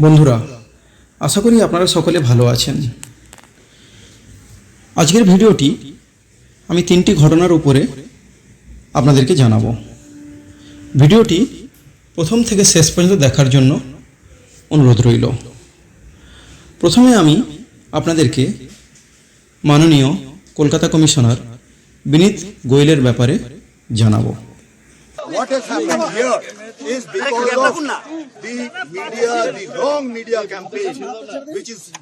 বন্ধুরা, আশা করি আপনারা সকলে ভালো আছেন। আজকের ভিডিওটি আমি 3টি ঘটনার উপরে আপনাদেরকে জানাবো। ভিডিওটি প্রথম থেকে শেষ পর্যন্ত দেখার জন্য অনুরোধ রইল। প্রথমে আমি আপনাদেরকে মাননীয় কলকাতা কমিশনার বিনীত গোয়েলের ব্যাপারে জানাবো। What has happened here is because of the media, the wrong media campaign,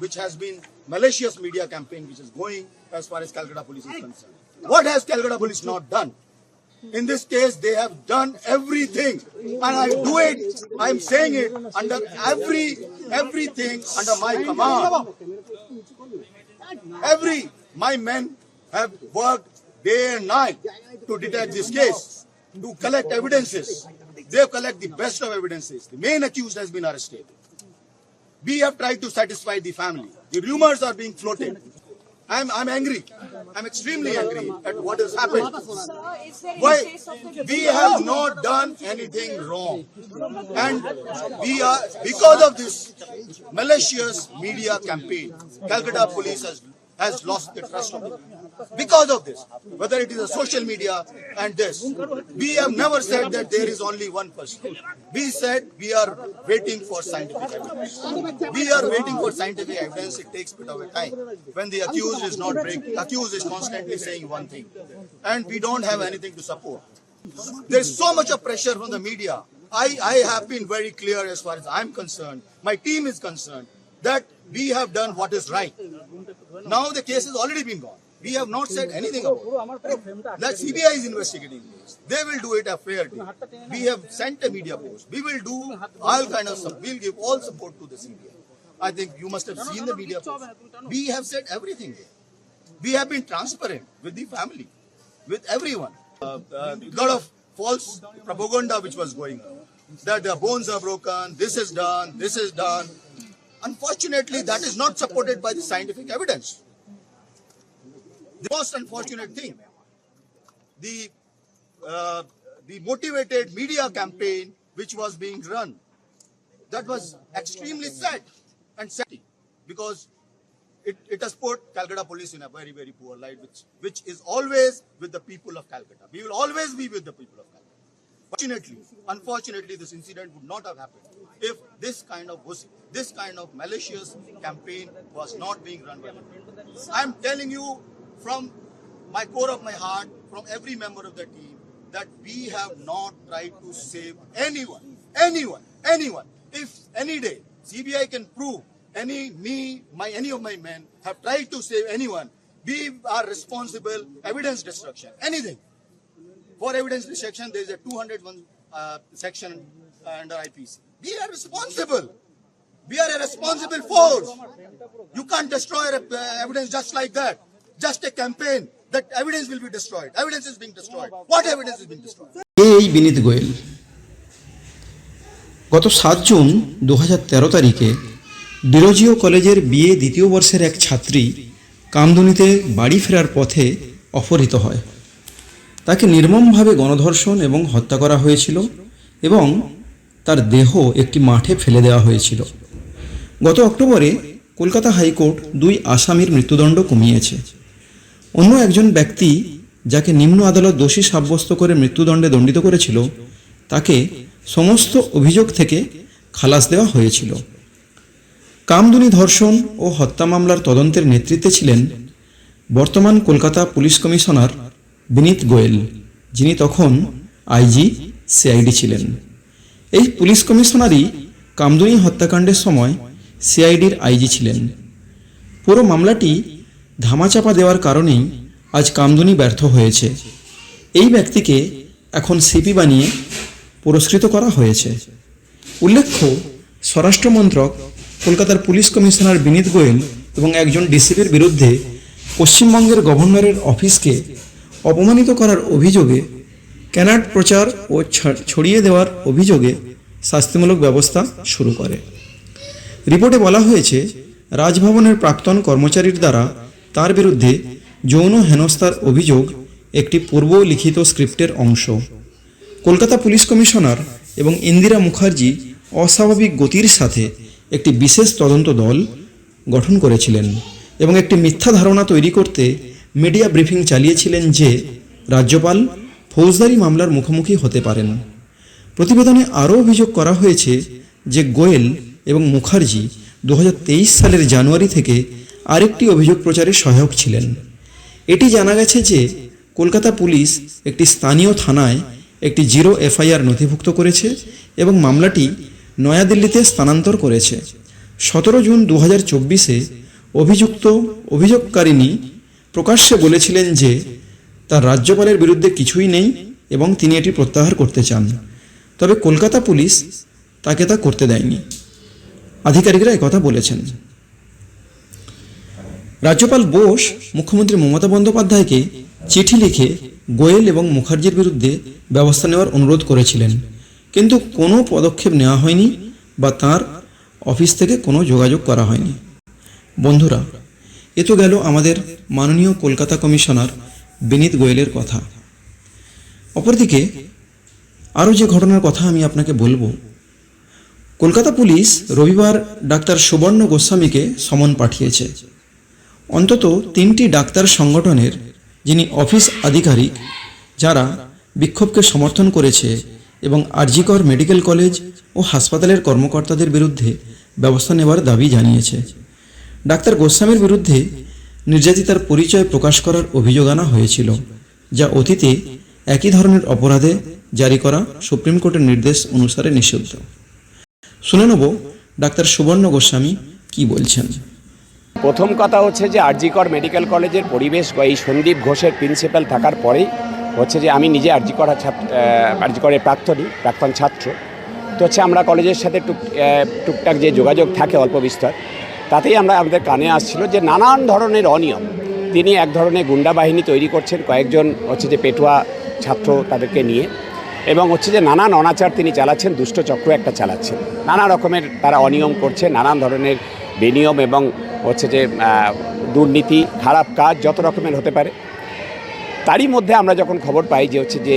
which has been malicious media campaign, which is going as far as Calcutta Police is concerned. What has Calcutta Police not done? In this case, they have done everything, and I do it. I am saying it under everything under my command. My men have worked day and night to detect this case, to collect evidences. They have collected the best of evidences. The main accused has been arrested. We have tried to satisfy the family. The rumors are being floated. I'm angry. I'm extremely angry at what has happened. Why? We have not done anything wrong. And we are, because of this malicious media campaign, Calcutta Police has lost the trust of the people. Because of this, whether it is a social media and this, we have never said that there is only one person. We said we are waiting for scientific evidence. We are waiting for scientific evidence. It takes a bit of a time. When the accused is not breaking, accused is constantly saying one thing, and we don't have anything to support. There is so much of pressure from the media. I have been very clear as far as I'm concerned. My team is concerned that we have done what is right. Now the case has already been gone. We have not said anything about it. That CBI is investigating this. They will do it a fair day. We have sent a media post. We will do all kind of stuff. We'll give all support to the CBI. I think you must have seen the media post. We have said everything there. We have been transparent with the family, with everyone. A lot of false propaganda which was going on. That their bones are broken, this is done, this is done. Unfortunately, that is not supported by the scientific evidence. The most unfortunate thing, the motivated media campaign which was being run, that was extremely sad and sad because it has put Calcutta Police in a very, very poor light, which is always with the people of Calcutta. We will always be with the people of Calcutta. Unfortunately, this incident would not have happened if this kind of malicious campaign was not being run by the people. I'm telling you from my core of my heart, from every member of the team, that we have not tried to save anyone. If any day CBI can prove any of my men have tried to save anyone, we are responsible. Evidence destruction, anything. For evidence destruction, there is a 201 section under IPC. We are responsible. We are a responsible force. You can't destroy evidence just like that. Just a campaign that evidence will be destroyed. Evidence is being destroyed. What evidence is being destroyed? এই বিনীত গোয়েল গত 7 June 2013 তারিখে ডিরোজিও কলেজের BA দ্বিতীয় বর্ষের এক ছাত্রী কামদুনিতে বাড়ি ফেরার পথে অপহৃত হয়। তাকে নির্মমভাবে গণধর্ষণ এবং হত্যা করা হয়েছিল এবং তার দেহ একটি মাঠে ফেলে দেওয়া হয়েছিল। গত অক্টোবরে কলকাতা হাইকোর্ট 2 আসামির মৃত্যুদণ্ড কমিয়েছে। অন্য একজন ব্যক্তি যাকে নিম্ন আদালত দোষী সাব্যস্ত করে মৃত্যুদণ্ডে দণ্ডিত করেছিল তাকে সমস্ত অভিযোগ থেকে খালাস দেওয়া হয়েছিল। কামদুনি ধর্ষণ ও হত্যা মামলার তদন্তের নেতৃত্বে ছিলেন বর্তমান কলকাতা পুলিশ কমিশনার বিনীত গোয়েল, যিনি তখন আইজি সিআইডি ছিলেন। এই পুলিশ কমিশনারই কামদুনি হত্যাকাণ্ডের সময় সিআইডির আইজি ছিলেন। পুরো মামলাটি ধামাচাপা দেওয়ার কারণেই আজ কামদুনি ব্যর্থ হয়েছে। এই ব্যক্তিকে এখন সিপি বানিয়ে পুরস্কৃত করা হয়েছে। উল্লেখ্য, স্বরাষ্ট্রমন্ত্রক কলকাতার পুলিশ কমিশনার বিনীত গোয়েল এবং একজন ডিসিপির বিরুদ্ধে পশ্চিমবঙ্গের গভর্নরের অফিসকে অপমানিত করার অভিযোগে ক্যানাট প্রচার ও ছড়িয়ে দেওয়ার অভিযোগে শাস্তিমূলক ব্যবস্থা শুরু করে। রিপোর্টে বলা হয়েছে, রাজভবনের প্রাক্তন কর্মচারীর দ্বারা তার বিরুদ্ধে যৌন হেনস্থার অভিযোগ একটি পূর্ব লিখিত স্ক্রিপ্টের অংশ। কলকাতা পুলিশ কমিশনার এবং ইন্দিরা মুখার্জি অস্বাভাবিক গতির সাথে একটি বিশেষ তদন্ত দল গঠন করেছিলেন এবং একটি মিথ্যা ধারণা তৈরি করতে মিডিয়া ব্রিফিং চালিয়েছিলেন যে রাজ্যপাল ফৌজদারি মামলার মুখোমুখি হতে পারেন। প্রতিবেদনে আরও অভিযোগ করা হয়েছে যে গোয়েল এবং মুখার্জি 2023 সালের জানুয়ারি থেকে আরেকটি অভিযোগ প্রচারে সহায়ক ছিলেন। এটি জানা গেছে যে কলকাতা পুলিশ একটি স্থানীয় থানায় একটি 0 এফআইআর নথিভুক্ত করেছে এবং মামলাটি নয়াদিল্লিতে স্থানান্তর করেছে। 17 জুন 2024-এ অভিযোগকারিনী প্রকাশ্যে বলেছিলেন যে তার রাজ্যপালের বিরুদ্ধে কিছুই নেই এবং তিনি এটি প্রত্যাহার করতে চান, তবে কলকাতা পুলিশ তাকে তা করতে দেয়নি। আধিকারিকরা একথা বলেছেন। রাজ্যপাল বোস মুখ্যমন্ত্রী মমতা বন্দ্যোপাধ্যায়কে চিঠি লিখে গোয়েল এবং মুখার্জির বিরুদ্ধে ব্যবস্থা নেওয়ার অনুরোধ করেছিলেন, কিন্তু কোনো পদক্ষেপ নেওয়া হয়নি বা তার অফিস থেকে কোনো যোগাযোগ করা হয়নি। বন্ধুরা, এ তো গেল আমাদের মাননীয় কলকাতা কমিশনার বিনীত গোয়েলের কথা। অপরদিকে আরও যে ঘটনার কথা আমি আপনাকে বলবো, কলকাতা পুলিশ রবিবার ডাক্তার সুবর্ণ গোস্বামীকে সমন পাঠিয়েছে। অন্তত 3টি ডাক্তার সংগঠনের যিনি অফিস আধিকারিক যারা বিক্ষোভকে সমর্থন করেছে এবং আরজিকর মেডিকেল কলেজ ও হাসপাতালের কর্মকর্তাদের বিরুদ্ধে ব্যবস্থা নেওয়ার দাবি জানিয়েছে। ডাক্তার গোস্বামীর বিরুদ্ধে নির্যাতিতার পরিচয় প্রকাশ করার অভিযোগ আনা হয়েছিল, যা অতীতে একই ধরনের অপরাধে জারি করা সুপ্রিম কোর্টের নির্দেশ অনুসারে নিষিদ্ধ। শুনে নেব ডাক্তার সুবর্ণ গোস্বামী কি বলছেন। প্রথম কথা হচ্ছে যে আরজিকর মেডিকেল কলেজের পরিবেশ এই সন্দীপ ঘোষের প্রিন্সিপাল থাকার পরেই হচ্ছে যে আমি নিজে আরজিকরের প্রাক্তন ছাত্র, তো হচ্ছে আমরা কলেজের সাথে টুকটাক যে যোগাযোগ থাকে অল্প বিস্তর, তাতেই আমাদের কানে আসছিল যে নানান ধরনের অনিয়ম তিনি এক ধরনের গুন্ডা বাহিনী তৈরি করছেন, কয়েকজন হচ্ছে যে পেটুয়া ছাত্র তাদেরকে নিয়ে, এবং হচ্ছে যে নানান অনাচার তিনি চালাচ্ছেন, দুষ্ট চক্র একটা চালাচ্ছেন, নানা রকমের তারা অনিয়ম করছে, নানান ধরনের বেনিয়ম এবং হচ্ছে যে দুর্নীতি, খারাপ কাজ যত রকমের হতে পারে। তারই মধ্যে আমরা যখন খবর পাই যে হচ্ছে যে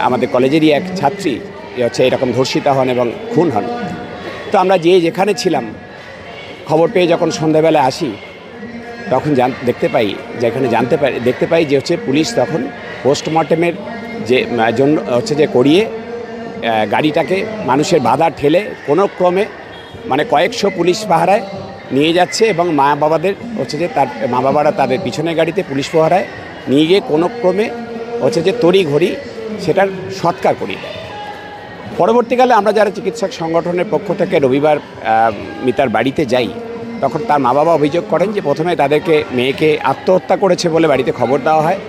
আমাদের কলেজেরই এক ছাত্রী হচ্ছে এরকম ধর্ষিতা হন এবং খুন হন, তো আমরা যেখানে ছিলাম খবর পেয়ে যখন সন্ধ্যাবেলায় আসি তখন দেখতে পাই যে হচ্ছে পুলিশ তখন পোস্টমর্টেমের যে জন্য হচ্ছে যে করিয়ে গাড়িটাকে মানুষের বাধা ঠেলে কোনো ক্রমে মানে কয়েকশো পুলিশ পাহারায় নিয়ে যাচ্ছে এবং মা বাবারা তাদের পিছনের গাড়িতে পুলিশ পাহারায় নিয়ে গিয়ে কোনো ক্রমে হচ্ছে যে তড়িঘড়ি সেটার সৎকার করিয়ে দেয়। পরবর্তীকালে আমরা যারা চিকিৎসক সংগঠনের পক্ষ থেকে রবিবার মিতার বাড়িতে যাই, তখন তার মা বাবা অভিযোগ করেন যে প্রথমে তাদেরকে মেয়েকে আত্মহত্যা করেছে বলে বাড়িতে খবর দেওয়া হয়,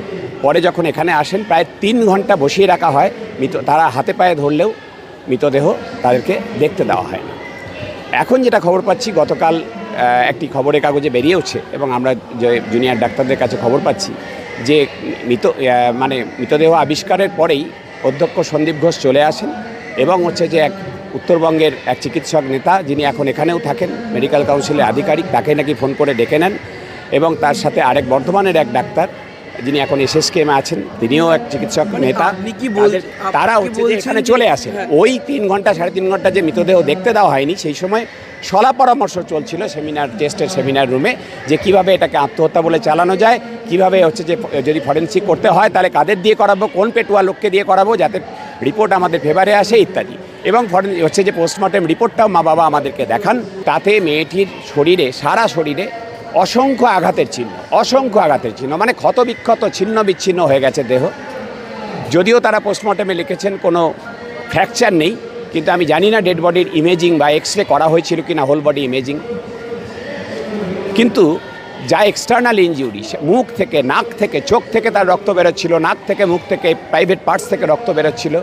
পরে যখন এখানে আসেন প্রায় 3 ঘন্টা বসিয়ে রাখা হয়, তারা হাতে পায়ে ধরলেও মৃতদেহ তাদেরকে দেখতে দেওয়া হয় না। এখন যেটা খবর পাচ্ছি, গতকাল একটি খবরের কাগজে বেরিয়েছে এবং আমরা যে জুনিয়র ডাক্তারদের কাছে খবর পাচ্ছি যে মৃতদেহ আবিষ্কারের পরেই অধ্যক্ষ সন্দীপ ঘোষ চলে আসেন এবং হচ্ছে যে এক উত্তরবঙ্গের এক চিকিৎসক নেতা যিনি এখন এখানেও থাকেন, মেডিকেল কাউন্সিলের আধিকারিক, তাকে নাকি ফোন করে ডেকে নেন এবং তার সাথে আরেক বর্ধমানের এক ডাক্তার যিনি এখন এসএসকেএমে আছেন, তিনিও এক চিকিৎসক নেতা, তারা হচ্ছে যে এখানে চলে আসেন। ওই 3 ঘন্টা 3.5 ঘন্টা যে মৃতদেহ দেখতে দেওয়া হয়নি, সেই সময় সলা পরামর্শ চলছিল টেস্টের সেমিনার রুমে যে কিভাবে এটাকে আত্মহত্যা বলে চালানো যায়, কিভাবে হচ্ছে যে যদি ফরেন্সিক করতে হয় তাহলে কাদের দিয়ে করাবো, কোন পেটুয়া লোককে দিয়ে করাবো যাতে রিপোর্ট আমাদের ফেভারে আসে ইত্যাদি। এবং হচ্ছে যে পোস্টমর্টেম রিপোর্টটাও মা বাবা আমাদেরকে দেখান, তাতে মেয়েটির শরীরে সারা শরীরে অসংখ্য আঘাতের চিহ্ন, মানে ক্ষতবিক্ষত ছিন্ন বিচ্ছিন্ন হয়ে গেছে দেহ। যদিও তারা পোস্টমর্টেমে লিখেছেন কোনো ফ্র্যাকচার নেই, কিন্তু আমি জানি না ডেড বডির ইমেজিং বা এক্সরে করা হয়েছিল কি না, হোল বডি ইমেজিং, কিন্তু যা এক্সটার্নাল ইনজুরি, মুখ থেকে, নাক থেকে, চোখ থেকে তার রক্ত বেরোচ্ছিল, নাক থেকে, মুখ থেকে, প্রাইভেট পার্টস থেকে রক্ত বেরোচ্ছিল,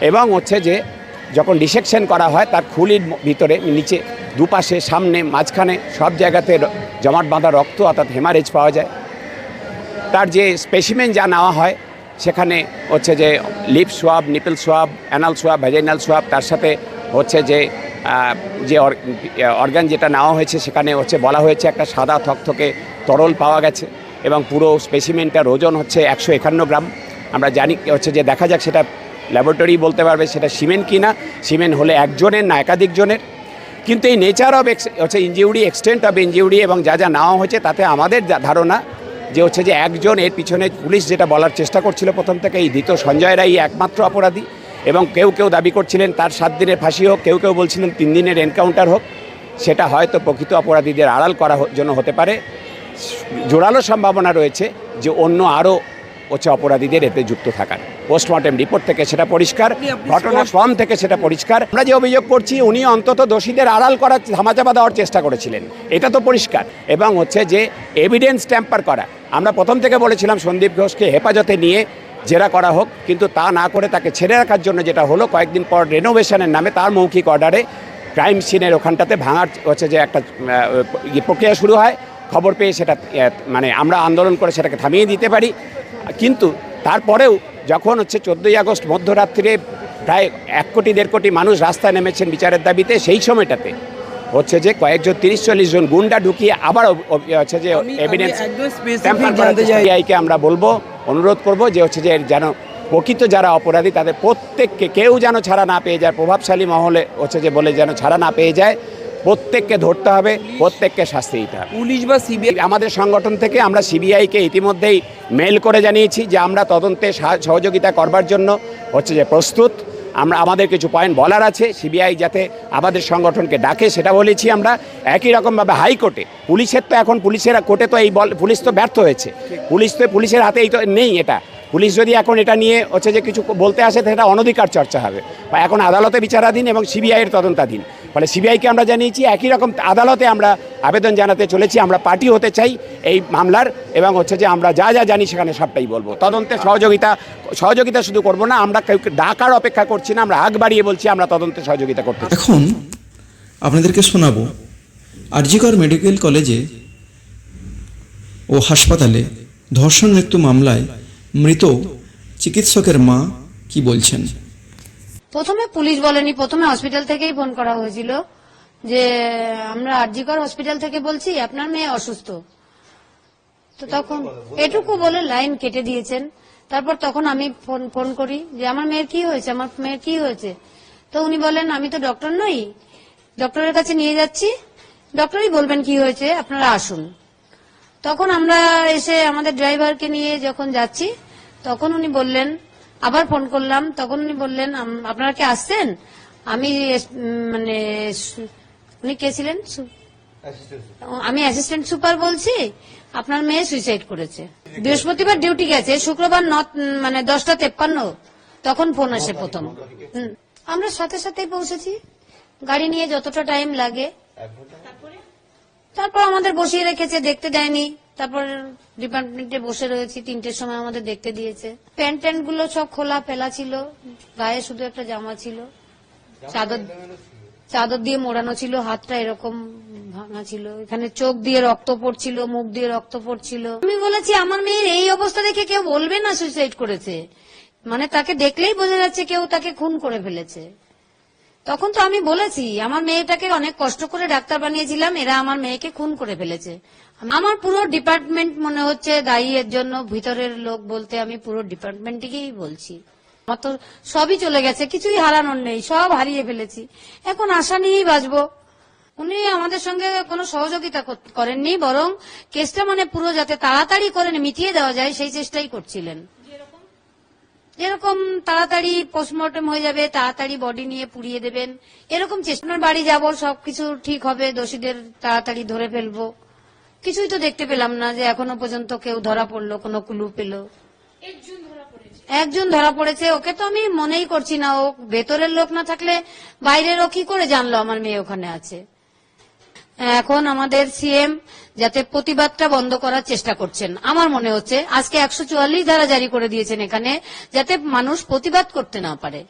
এবং হচ্ছে যে যখন ডিসেকশন করা হয় তার খুলির ভিতরে নিচে দুপাশে, সামনে, মাঝখানে সব জায়গাতে জমাট বাঁধা রক্ত অর্থাৎ হেমারেজ পাওয়া যায়। তার যে স্পেসিমেন যা নেওয়া হয় সেখানে হচ্ছে যে লিপ সোয়াব, নিপল সোয়াব, অ্যানাল সোয়াব, ভ্যাজাইনাল সোয়াব, তার সাথে হচ্ছে যে অর্গান যেটা নেওয়া হয়েছে সেখানে হচ্ছে বলা হয়েছে একটা সাদা থকথকে তরল পাওয়া গেছে এবং পুরো স্পেসিমেনটার ওজন হচ্ছে 151 গ্রাম। আমরা জানি হচ্ছে যে দেখা যাক সেটা ল্যাবরেটরি বলতে পারবে সেটা সিমেন্ট কি না, সিমেন্ট হলে একজনের না একাধিক জনের। কিন্তু এই নেচার অফ হচ্ছে ইনজিউরি, এক্সটেন্ট অফ ইনজিউরি এবং যা যা নেওয়া হয়েছে তাতে আমাদের ধারণা যে হচ্ছে যে একজন এর পিছনে পুলিশ যেটা বলার চেষ্টা করছিল প্রথম থেকে, এই ধৃত সঞ্জয় রায় একমাত্র অপরাধী, এবং কেউ কেউ দাবি করছিলেন তার 7 দিনের ফাঁসি হোক, কেউ কেউ বলছিলেন 3 দিনের এনকাউন্টার হোক। সেটা হয়তো প্রকৃত অপরাধীদের আড়াল করার জন্য হতে পারে। জোরালো সম্ভাবনা রয়েছে যে অন্য আরও হচ্ছে অপরাধীদের এতে যুক্ত থাকার। পোস্টমর্টেম রিপোর্ট থেকে সেটা পরিষ্কার, ঘটনার ফর্ম থেকে সেটা পরিষ্কার। আমরা যে অভিযোগ করছি উনি অন্তত দোষীদের আড়াল করার, ধামাচাপা দেওয়ার চেষ্টা করেছিলেন, এটা তো পরিষ্কার। এবং হচ্ছে যে এভিডেন্স ট্যাম্পার করা, আমরা প্রথম থেকে বলেছিলাম সন্দীপ ঘোষকে হেফাজতে নিয়ে জেরা করা হোক, কিন্তু তা না করে তাকে ছেড়ে রাখার জন্য যেটা হলো, কয়েকদিন পর রেনোভেশনের নামে তার মৌখিক অর্ডারে ক্রাইম সিনের ওখানটাতে ভাঙার হচ্ছে যে একটা প্রক্রিয়া শুরু হয়। খবর পেয়ে সেটা মানে আমরা আন্দোলন করে সেটাকে থামিয়ে দিতে পারি, কিন্তু তারপরেও যখন হচ্ছে 14ই আগস্ট মধ্যরাত্রিরে প্রায় 1 কোটি 1.5 কোটি মানুষ রাস্তায় নেমেছেন বিচারের দাবিতে, সেই সময়টাতে হচ্ছে যে কয়েকজন 30-40 জন গুন্ডা ঢুকিয়ে আবার হচ্ছে যে এভিডেন্স সিবিআইকে আমরা বলবো, অনুরোধ করব যে হচ্ছে যে যেন প্রকৃত যারা অপরাধী তাদের প্রত্যেককে কেউ যেন ছাড়া না পেয়ে যায়, প্রভাবশালী মহলে হচ্ছে যে বলে যেন ছাড়া না পেয়ে যায়, প্রত্যেককে ধরতে হবে, প্রত্যেককে শাস্তি দিতে হবে। পুলিশ বা সিবিআই, আমাদের সংগঠন থেকে আমরা সিবিআইকে ইতিমধ্যেই মেল করে জানিয়েছি যে আমরা তদন্তে সহযোগিতা করবার জন্য হচ্ছে যে প্রস্তুত। আমাদের কিছু পয়েন্ট বলার আছে, সিবিআই যাতে আমাদের সংগঠনকে ডাকে সেটা বলেছি আমরা। একই রকমভাবে হাইকোর্টে পুলিশের তো এখন পুলিশের কোর্টে তো এই পুলিশ তো ব্যর্থ হয়েছে, পুলিশের হাতে এই তো নেই এটা। পুলিশ যদি এখন এটা নিয়ে হচ্ছে যে কিছু বলতে আসে সেটা অনধিকার চর্চা হবে, বা এখন আদালতে বিচারাধীন এবং সিবিআইয়ের তদন্তাধীন। ফলে সিবিআইকে আমরা জানিয়েছি, একই রকম আদালতে আমরা আবেদন জানাতে চলেছি। আমরা পার্টি হতে চাই এই মামলার, এবং হচ্ছে যে আমরা যা যা জানি সেখানে সবটাই বলবো। তদন্তে সহযোগিতা শুধু করব না, আমরা কাউকে ডাকার অপেক্ষা করছি না, আমরা আগ বাড়িয়ে বলছি আমরা তদন্তে সহযোগিতা করতে চাই। এখন আপনাদেরকে শোনাবো আরজিকর মেডিকেল কলেজে ও হাসপাতালে ধর্ষণ মৃত্যু মামলায় মৃত চিকিৎসকের মা কি বলছেন। প্রথমে পুলিশ বলেনি, প্রথমে হসপিটাল থেকেই ফোন করা হয়েছিল যে আমরা আরজিকর হসপিটাল থেকে বলছি আপনার মেয়ে অসুস্থ। তো তখন এটুকু বলে লাইন কেটে দিয়েছেন। তারপর তখন আমি ফোন করি যে আমার মেয়ের কি হয়েছে, আমার মেয়ের কি হয়েছে। তো উনি বলেন আমি তো ডক্টর নই, ডক্টরের কাছে নিয়ে যাচ্ছি, ডক্টরই বলবেন কি হয়েছে, আপনারা আসুন। তখন আমরা এসে আমাদের ড্রাইভারকে নিয়ে যখন যাচ্ছি তখন উনি বললেন, আবার ফোন করলাম, তখন উনি বললেন আপনারা কি আসছেন, আমি মানে উনি কে ছিলেন, আমি অ্যাসিস্ট্যান্ট সুপার বলছি, আপনার মেয়ে সুইসাইড করেছে। বৃহস্পতিবার ডিউটি গেছে, শুক্রবার 10:53 তখন ফোন আসে প্রথম। আমরা সাথে সাথেই পৌঁছেছি, গাড়ি নিয়ে যতটা টাইম লাগে। তারপর আমাদের বসিয়ে রেখেছে, দেখতে দেয়নি। তারপর ডিপার্টমেন্টে বসে রয়েছি, 3টের সময় আমাদের দেখতে দিয়েছে। প্যান্ট ট্যান্ট গুলো সব খোলা ফেলা ছিল, গায়ে শুধু একটা জামা ছিল, চাদর দিয়ে মোড়ানো ছিল, হাতটা এরকম ভাঙা ছিল, এখানে চোখ দিয়ে রক্ত পড়ছিল, মুখ দিয়ে রক্ত পড়ছিল। আমি বলেছি আমার মেয়ের এই অবস্থা দেখে কেউ বলবে না সুইসাইড করেছে, মানে তাকে দেখলেই বোঝা যাচ্ছে কেউ তাকে খুন করে ফেলেছে। তখন তো আমি বলেছি আমার মেয়েটাকে অনেক কষ্ট করে ডাক্তার বানিয়েছিলাম, এরা আমার মেয়েকে খুন করে ফেলেছে। আমার পুরো ডিপার্টমেন্ট মনে হচ্ছে দায়ী এর জন্য, ভিতরের লোক বলতে আমি পুরো ডিপার্টমেন্টকেই বলছি। আমার তো সবই চলে গেছে, কিছুই হারানোর নেই, সব হারিয়ে ফেলেছি, এখন আশা নিয়েই বাঁচবো। উনি আমাদের সঙ্গে কোনো সহযোগিতা করেননি, বরং কেসটা পুরো যাতে তাড়াতাড়ি করে মিটিয়ে দেওয়া যায় সেই চেষ্টাই করছিলেন। যেরকম তাড়াতাড়ি পোস্টমর্টম হয়ে যাবে, তাড়াতাড়ি বডি নিয়ে পুড়িয়ে দেবেন, এরকম চেষ্টা। বাড়ি যাব, সবকিছু ঠিক হবে, দোষীদের তাড়াতাড়ি ধরে ফেলবো। কিছুই তো দেখতে পেলাম না যে এখনো পর্যন্ত কেউ ধরা পড়লো, কোনো ক্লু পেল। একজন ধরা পড়েছে, ওকে তো আমি মনেই করছি না, ও ভেতরের লোক না থাকলে বাইরের ও কি করে জানলো আমার মেয়ে ওখানে আছে। এখন আমাদের সিএম যাতে প্রতিবাদটা বন্ধ করার চেষ্টা করছেন আমার মনে হচ্ছে। আজকে 144 ধারা জারি করে দিয়েছেন এখানে, যাতে মানুষ প্রতিবাদ করতে না পারে।